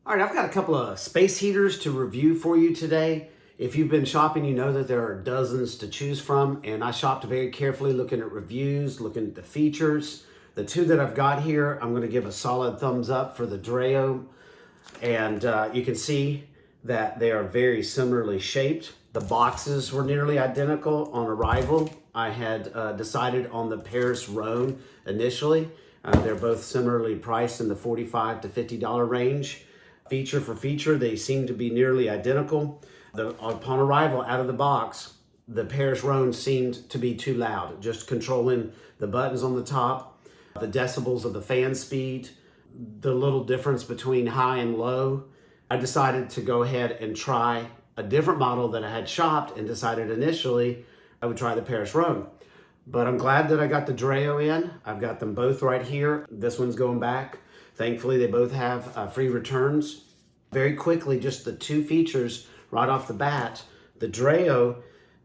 All right, I've got a couple of space heaters to review for you today. If you've been shopping, you know that there are dozens to choose from, and I shopped very carefully looking at reviews, looking at the features. The two that I've got here, I'm gonna give a solid thumbs up for the DREO, and you can see that they are very similarly shaped. The boxes were nearly identical on arrival. I had decided on the Paris Rhone initially. They're both similarly priced in the $45 to $50 range. Feature for feature, they seem to be nearly identical. Upon arrival out of the box, the Paris Rhone seemed to be too loud, just controlling the buttons on the top, the decibels of the fan speed, the little difference between high and low. I decided to go ahead and try a different model that I had shopped and decided initially I would try the Paris Rhone. But I'm glad that I got the DREO in. I've got them both right here. This one's going back. Thankfully, they both have free returns. Very quickly, just the two features right off the bat. The DREO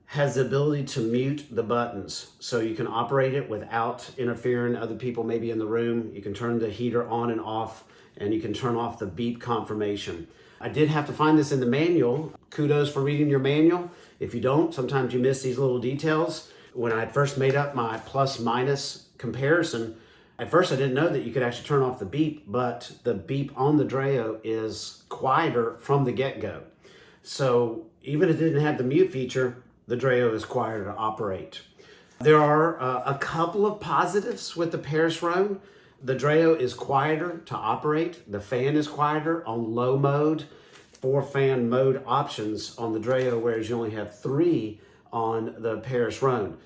has the ability to mute the buttons. So you can operate it without interfering other people maybe in the room. You can turn the heater on and off, and you can turn off the beep confirmation. I did have to find this in the manual. Kudos for reading your manual. If you don't, sometimes you miss these little details. When I first made up my plus minus comparison, at first I didn't know that you could actually turn off the beep, but the beep on the DREO is quieter from the get-go. So even if it didn't have the mute feature, the DREO is quieter to operate. There are a couple of positives with the Paris Rhone. The DREO is quieter to operate. The fan is quieter on low mode. 4 fan mode options on the DREO, whereas you only have 3 on the Paris Rhone.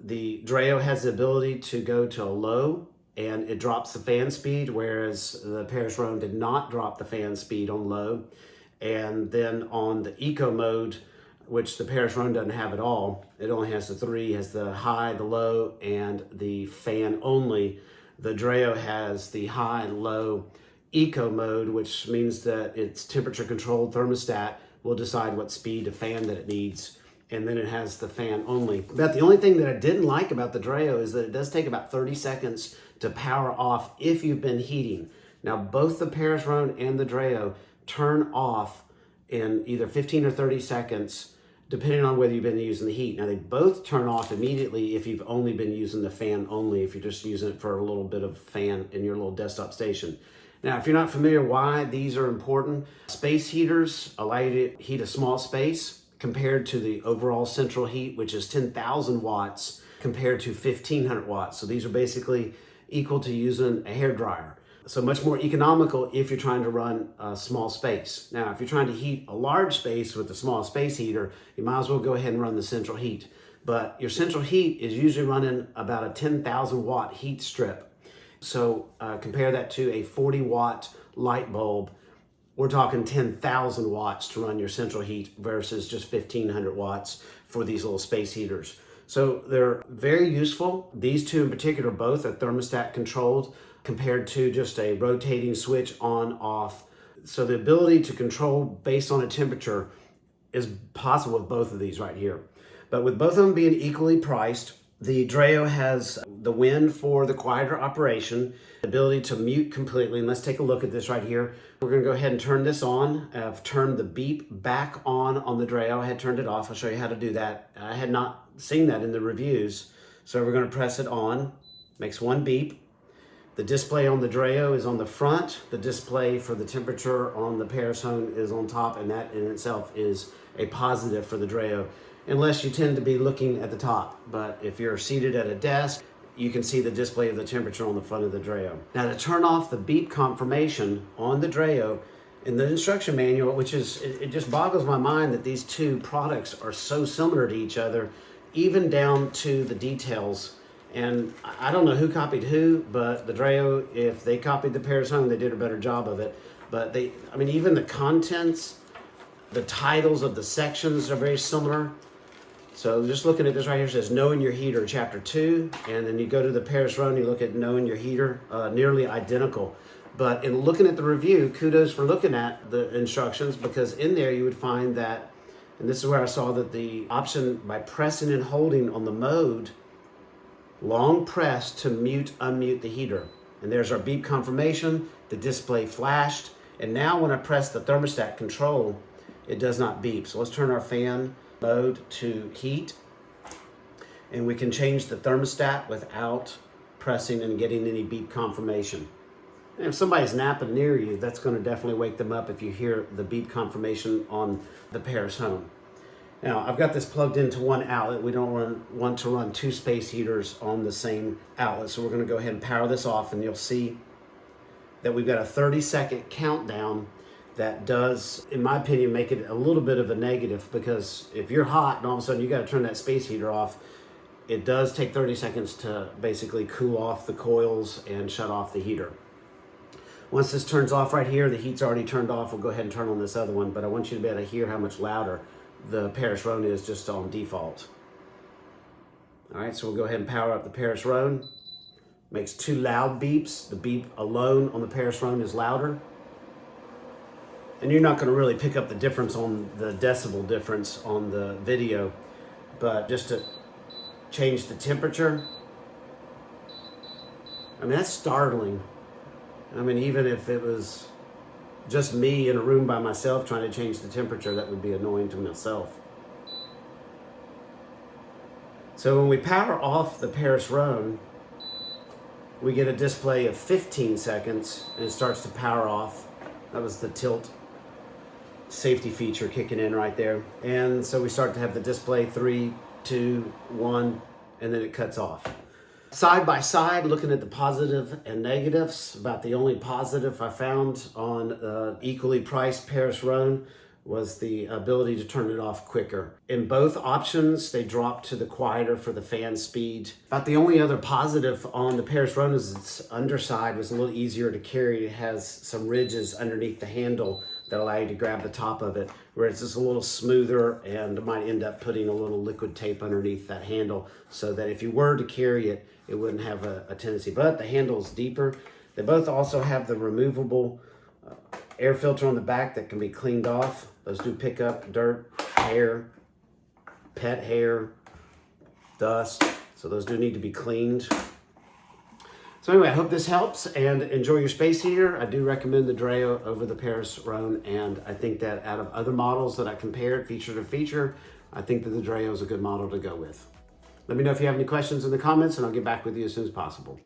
The DREO has the ability to go to a low and it drops the fan speed, whereas the Paris Rhone did not drop the fan speed on low. And then on the eco mode, which the Paris Rhone doesn't have at all, it only has the 3, has the high, the low, and the fan only. The DREO has the high and low eco mode, which means that its temperature controlled thermostat will decide what speed of fan that it needs. And then it has the fan only. But the only thing that I didn't like about the DREO is that it does take about 30 seconds to power off if you've been heating. Now, both the Paris Rhone and the DREO turn off in either 15 or 30 seconds, depending on whether you've been using the heat. Now, they both turn off immediately if you've only been using the fan only, if you're just using it for a little bit of fan in your little desktop station. Now, if you're not familiar why these are important, space heaters allow you to heat a small space compared to the overall central heat, which is 10,000 watts compared to 1,500 watts. So these are basically equal to using a hairdryer. So much more economical if you're trying to run a small space. Now, if you're trying to heat a large space with a small space heater, you might as well go ahead and run the central heat. But your central heat is usually running about a 10,000 watt heat strip. So compare that to a 40 watt light bulb. We're talking 10,000 watts to run your central heat versus just 1,500 watts for these little space heaters. So they're very useful. These two in particular, both are thermostat controlled compared to just a rotating switch on off. So the ability to control based on a temperature is possible with both of these right here. But with both of them being equally priced, the DREO has the wind for the quieter operation, the ability to mute completely. And let's take a look at this right here. We're gonna go ahead and turn this on. I've turned the beep back on the DREO. I had turned it off. I'll show you how to do that. I had not seen that in the reviews. So we're gonna press it on. Makes one beep. The display on the DREO is on the front. The display for the temperature on the Paris Rhone is on top, and that in itself is a positive for the DREO, unless you tend to be looking at the top. But if you're seated at a desk, you can see the display of the temperature on the front of the DREO. Now, to turn off the beep confirmation on the DREO, in the instruction manual, which is, it just boggles my mind that these two products are so similar to each other, even down to the details. And I don't know who copied who, but the DREO, if they copied the Paris Rhone, they did a better job of it. But even the contents, the titles of the sections are very similar. So just looking at this right here, it says Knowing Your Heater, Chapter 2. And then you go to the Paris Rhone, you look at Knowing Your Heater, nearly identical. But in looking at the review, kudos for looking at the instructions, because in there you would find that, and this is where I saw that the option by pressing and holding on the mode, long press to mute, unmute the heater. And there's our beep confirmation. The display flashed, And now when I press the thermostat control, it does not beep. So let's turn our fan mode to heat. And we can change the thermostat without pressing and getting any beep confirmation. And if somebody's napping near you, that's going to definitely wake them up if you hear the beep confirmation on the Paris Rhone. Now, I've got this plugged into one outlet. We don't want to run two space heaters on the same outlet. So we're going to go ahead and power this off, and you'll see that we've got a 30-second countdown that does, in my opinion, make it a little bit of a negative, because if you're hot and all of a sudden you got to turn that space heater off, it does take 30 seconds to basically cool off the coils and shut off the heater. Once this turns off right here, the heat's already turned off. We'll go ahead and turn on this other one, but I want you to be able to hear how much louder the Paris Rhone is just on default. All right, so we'll go ahead and power up the Paris Rhone. Makes two loud beeps. The beep alone on the Paris Rhone is louder. And you're not going to really pick up the difference on the decibel difference on the video, but just to change the temperature, I mean, that's startling. I mean, even if it was just me in a room by myself trying to change the temperature, that would be annoying to myself. So when we power off the Paris Rhone, we get a display of 15 seconds and it starts to power off. That was the tilt safety feature kicking in right there. And so we start to have the display 3, 2, 1, and then it cuts off. Side by side, looking at the positive and negatives, about the only positive I found on equally priced Paris Rhone was the ability to turn it off quicker. In both options, they dropped to the quieter for the fan speed. About the only other positive on the Paris Rhone is its underside was a little easier to carry. It has some ridges underneath the handle that allow you to grab the top of it, where it's just a little smoother, and might end up putting a little liquid tape underneath that handle so that if you were to carry it, it wouldn't have a tendency. But the handle's deeper. They both also have the removable air filter on the back that can be cleaned off. Those do pick up dirt, hair, pet hair, dust. So those do need to be cleaned. So anyway, I hope this helps, and enjoy your space heater. I do recommend the DREO over the Paris Rhone, and I think that out of other models that I compared feature to feature, I think that the DREO is a good model to go with. Let me know if you have any questions in the comments, and I'll get back with you as soon as possible.